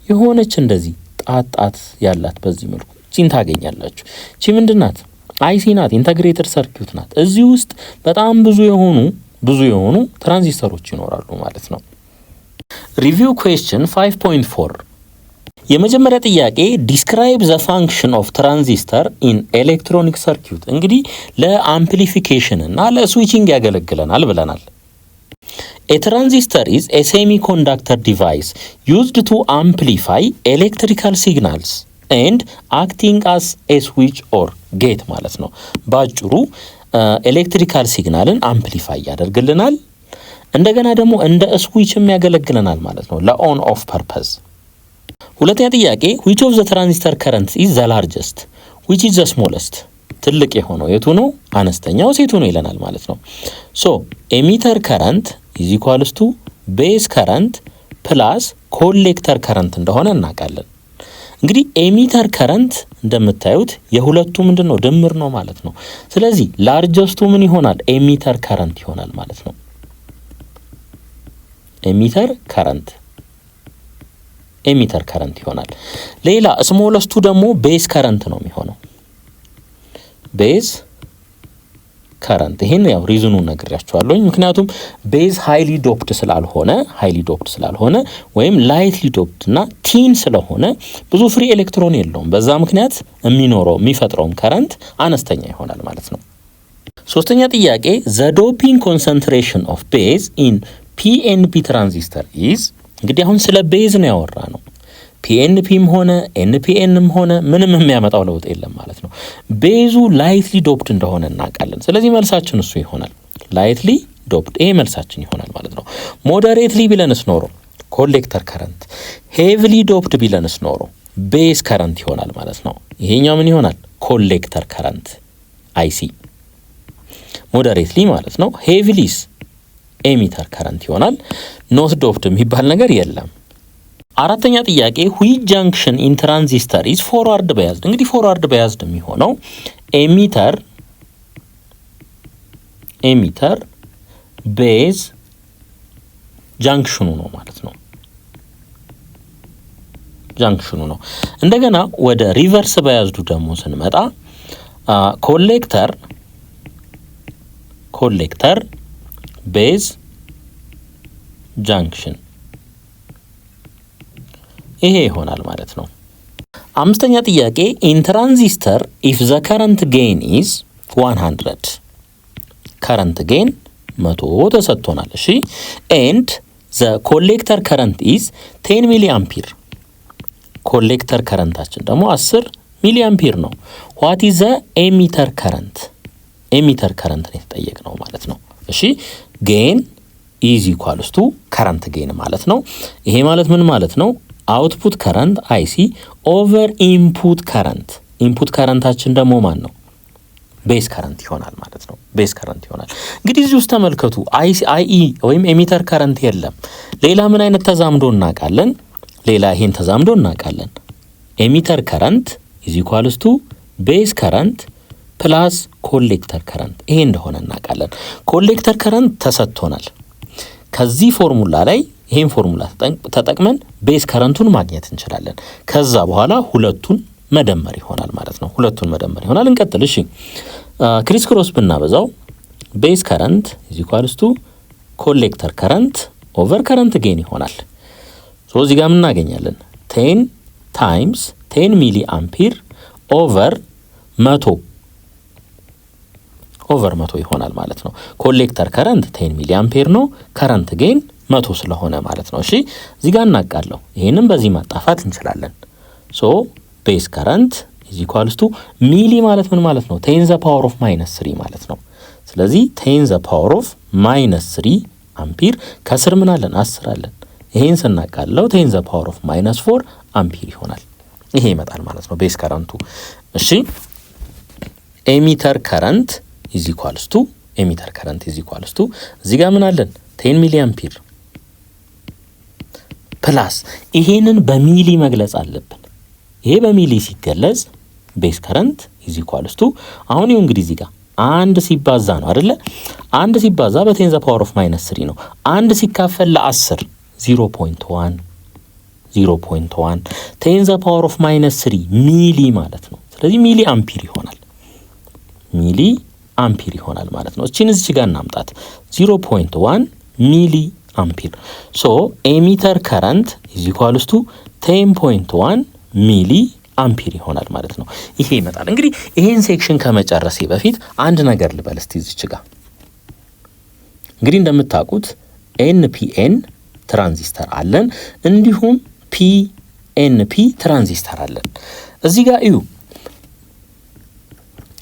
የሆነች እንደዚህ ጣጣት ያላት በዚህ መልኩ ቺን ታገኛላችሁ። ቺ ምንድናት? አይሲ ናት። ኢንተግሬትድ ሰርኪዩት ናት። እዚህ ውስጥ በጣም ብዙ የሆኑ ትራንዚስተሮች ይኖራሉ ማለት ነው። ሪቪው ኩዌስችን 5.4 የመጀመሪያ ጥያቄ ዲስክራይብ ዘ ፋንክሽን ኦፍ ትራንዚስተር ኢን ኤሌክትሮኒክ ሰርኪዩት። እንግዲህ ለአምፕሊፊኬሽን እና ለስዊቺንግ ያገለግለናል ብለናል። ኤ ትራንዚስተር ኢዝ ኤ ሴሚኮንዳክተር ዲቫይስ ዩዝድ ቱ አምፕሊፋይ ኤሌክትሪካል ሲግናልስ ኤንድ አክቲንግ አስ ኤ ስዊች ኦር ጌት ማለት ነው። በአጭሩ ኤሌክትሪካል ሲግናልን አምፕሊፋይ ያደርግልናል፣ እንደገና ደግሞ እንደ ስዊችም ያገለግለናል ማለት ነው ለኦን ኦፍ ፐርፐዝ። ሁለተኛ ጥያቄ which of the transistor currents is the largest which is the smallest? ትልቅ የሆነው የቱ ነው? አነስተኛው የቱ ነው ይለናል ማለት ነው። ሶ ኤሚተር ከረንት is equals to ቤዝ ከረንት ፕላስ ኮሌክተር ከረንት እንደሆነ እናውቃለን። እንግዲህ ኤሚተር ከረንት እንደምታዩት የሁለቱ ምንድነው ድምር ነው ማለት ነው። ስለዚህ ላርጀስቱ ምን ይሆናል? ኤሚተር ከረንት ይሆናል ማለት ነው። ኤሚተር ከረንት ይሆናል። ሌላ ስሞለስቱ ደግሞ ቤዝ ከረንት ነው የሚሆነው። ቤዝ ከረንት ይሄን ያው ሪዝኑን ነግሬያችኋለሁ። ምክንያቱም ቤዝ ሃይሊ ዶፕድ ስላልሆነ ወይም ላይትሊ ዶፕድ እና ቲን ስለሆነ ብዙ ፍሪ ኤሌክትሮን የለውም። በዛ ምክንያት የሚፈጥረውም ከረንት አነስተኛ ይሆናል ማለት ነው። ሶስተኛ ጥያቄ ዘ ዶፒንግ ኮንሰንትሬሽን ኦፍ ቤዝ ኢን ፒኤንፒ ትራንዚስተር ኢዝ። እንግዲህ አሁን ስለ ቤዝ ነው ያወራ ነው። ፒኤንፒም ሆነ ኤንፒኤንም ሆነ ምንም የሚያመጣው ለውጥ የለም ማለት ነው። ቤዙ ላይትሊ ዶፕድ እንደሆነ እናውቃለን። ስለዚህ መልሳችን እሱ ይሆናል። ላይትሊ ዶፕድ ይሄ መልሳችን ይሆናል ማለት ነው። ሞደሬትሊ ቢለንስ ኖሮ ኮሌክተር ከረንት፣ ሄቪሊ ዶፕድ ቢለንስ ኖሮ ቤዝ ከረንት ይሆናል ማለት ነው። ይሄኛው ምን ይሆናል? ኮሌክተር ከረንት አይሲ። ሞደሬትሊ ማለት ነው። ሄቪሊስ ኤሚተር ከረንት ይሆናል። ኖት ዶፕድ የሚባል ነገር የለም። አራተኛ ጥያቄ which junction in transistor is forward biased? እንግዲህ forward biased የሚሆነው ኤሚተር ቤዝ ጃንክሽኑ ነው ማለት ነው። ጃንክሽኑ ነው። እንደገና ወደ ሪቨርስ ባያዝዱ ደግሞ ስንመጣ ኮሌክተር ቤዝ ጃንክሽን ይሄ ይሆናል ማለት ነው። አምስተኛ ጥያቄ ኢን ትራንዚስተር ኢፍ ዘ ከረንት ጌን ኢዝ 100 ከረንት ጌን 100 ተሰጥቶናል። እሺ ኤንድ ዘ ኮሌክተር ከረንት ኢዝ 10 ሚሊ አምፒር ኮሌክተር ከረንታችን ደግሞ 10 ሚሊ አምፒር ነው። ዋት ኢዝ ዘ ኤሚተር ከረንት? ኤሚተር ከረንት ነው የተጠየቅነው ማለት ነው። እሺ ጌን ኢዝ ኢኳልስ ቱ ከረንት ጌን ማለት ነው። ይሄ ማለት ምን ማለት ነው? አውትፑት ከረንት አይሲ ኦቨር ኢንፑት ከረንት። ኢንፑት ከረንታችን ደግሞ ማን ነው? ቤዝ ከረንት ይሆናል ማለት ነው። ቤዝ ከረንት ይሆናል። እንግዲህ እዚህ ውስጥ ተመልከቱ። አይኢ ወይም ኤሚተር ከረንት የለም። ሌላ ምን አይነት ተዛምዶ እናውቃለን? ይሄን ተዛምዶ እናውቃለን። ኤሚተር ከረንት ኢዝ ኢኳልስ ቱ ቤዝ ከረንት ፕላስ ኮሌክተር ከረንት ይሄ እንደሆነ እናውቃለን። ኮሌክተር ከረንት ተሰጥቶናል። ከዚህ ፎርሙላ ላይ ይሄን ፎርሙላ ተጠቅመን ቤዝ ከረንቱን ማግኘት እንችላለን። ከዛ በኋላ ሁለቱን መደመር ይሆናል ማለት ነው። እንቀጥል። እሺ ክሪስ ክሮስ ብናበዛው ቤዝ ከረንት ኢዝ ኢኳልስ ቱ ኮሌክተር ከረንት ኦቨር ከረንት ጌን ይሆናል። ሶ እዚህ ጋር ምን እናገኛለን? 10 ታይምስ 10 ሚሊ አምፒር ኦቨር 100 ይሆናል ማለት ነው። ኮሌክተር ከረንት 10 ሚሊ አምፒር ነው። ከረንት ጌን 100 ስለሆነ ማለት ነው። እሺ እዚህ ጋር እናቃለው። ይሄንን በዚህ ማጣፋት እንችላለን። ሶ ቤዝ ከረንት ኢዝ ኢኳልስ ቱ ሚሊ ማለት ምን ማለት ነው? 10 ዘ ፓወር ኦፍ -3 ማለት ነው። ስለዚህ 10 ዘ ፓወር ኦፍ -3 አምፒር ከስር ምን አለን? 10 አለን። ይሄን ስናቃለው 10 ዘ ፓወር ኦፍ -4 አምፒር ይሆናል። ይሄ ይመጣል ማለት ነው ቤዝ ከረንቱ። እሺ ኤሚተር ከረንት ኢዝ ኢኳልስ ቱ እዚህ ጋር ምን አለን? 10 ሚሊ አምፒር ፕላስ ይሄንን በሚሊ መግለጽ አለብን። ይሄ በሚሊ ሲገለጽ ቤዝ ከረንት ኢዝ ኢኳልስ ቱ አሁን ይኸው እንግዲህ እዚህ ጋር አንድ ሲባዛ ነው አይደለ? አንድ ሲባዛ በ10 ዘ ፓወር ኦፍ -3 ነው። አንድ ሲካፈል ለ10 0.1 10 ዘ ፓወር ኦፍ -3 ሚሊ ማለት ነው። ስለዚህ ሚሊ አምፒር ይሆናል ማለት ነው። እቺን እዚህ ጋር እናምጣት 0.1 ሚሊ አምፒር። ሶ ኤሚተር ከረንት ኢዝ ኢኳልስ ቱ 10.1 ሚሊ አምፒር ይሆናል ማለት ነው። ይሄ ይመጣል። እንግዲህ ይሄን ሴክሽን ከመጨረሴ በፊት አንድ ነገር ልበል እስቲ እዚች ጋር። እንግዲህ እንደምታውቁት ኤንፒኤን ትራንዚስተር አለን፣ እንዲሁም ፒኤንፒ ትራንዚስተር አለን። እዚህ ጋር እዩ፣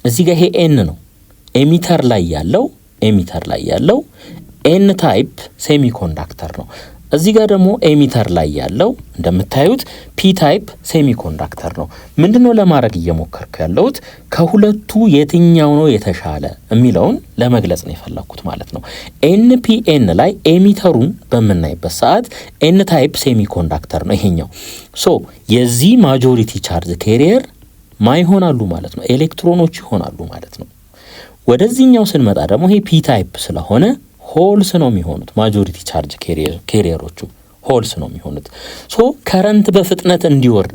እዚህ ጋር ይሄ ኤን ነው ኤሚተር ላይ ያለው ኤን ታይፕ ሴሚኮንዳክተር ነው። እዚህ ጋር ደግሞ ኤሚተር ላይ ያለው እንደምታዩት ፒ ታይፕ ሴሚኮንዳክተር ነው። ምንድነው ለማድረግ እየሞከርኩ ያለሁት ከሁለቱ የትኛው ነው የተሻለ የሚለውን ለመግለጽ ነው የፈለኩት ማለት ነው። ኤንፒኤን ላይ ኤሚተሩን በምናይበት ሰዓት ኤን ታይፕ ሴሚኮንዳክተር ነው ይሄኛው። ሶ የዚህ ማጆሪቲ ቻርጅ ኬሪየር ይሆናሉ ማለት ነው፣ ኤሌክትሮኖች ይሆናሉ ማለት ነው። ወደዚህኛው ስንመጣ ደግሞ ይሄ ፒ ታይፕ ስለሆነ ሆልስ ነው የሚሆኑት። ማጆሪቲ ቻርጅ ኬሪየሮቹ ሆልስ ነው የሚሆኑት። ሶ ከረንት በፍጥነት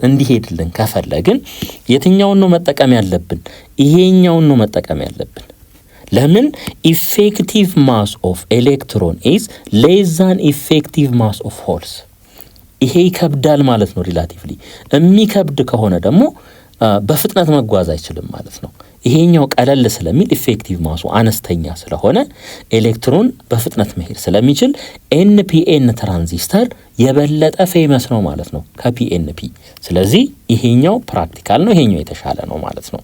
እንዲሄድልን ከፈለግን የትኛውን ነው መጠቀም ያለብን? ይሄኛውን ነው መጠቀም ያለብን። ለምን? ኢፌክቲቭ ማስ ኦፍ ኤሌክትሮን ኢዝ ሌስ ዛን ኢፌክቲቭ ማስ ኦፍ ሆልስ። ይሄ ይከብዳል ማለት ነው። ሪላቲቭሊ የሚከብድ ከሆነ ደግሞ በፍጥነት መጓዝ አይችልም ማለት ነው። ይሄኛው ቀለል ስለሚል ኢፌክቲቭ ማሱ አነስተኛ ስለሆነ ኤሌክትሮን በፍጥነት መሄድ ስለሚችል ኤንፒኤን ትራንዚስተር የበለጠ ፌመስ ነው ማለት ነው ከፒኤንፒ። ስለዚህ ይሄኛው ፕራክቲካል ነው፣ ይሄኛው የተሻለ ነው ማለት ነው።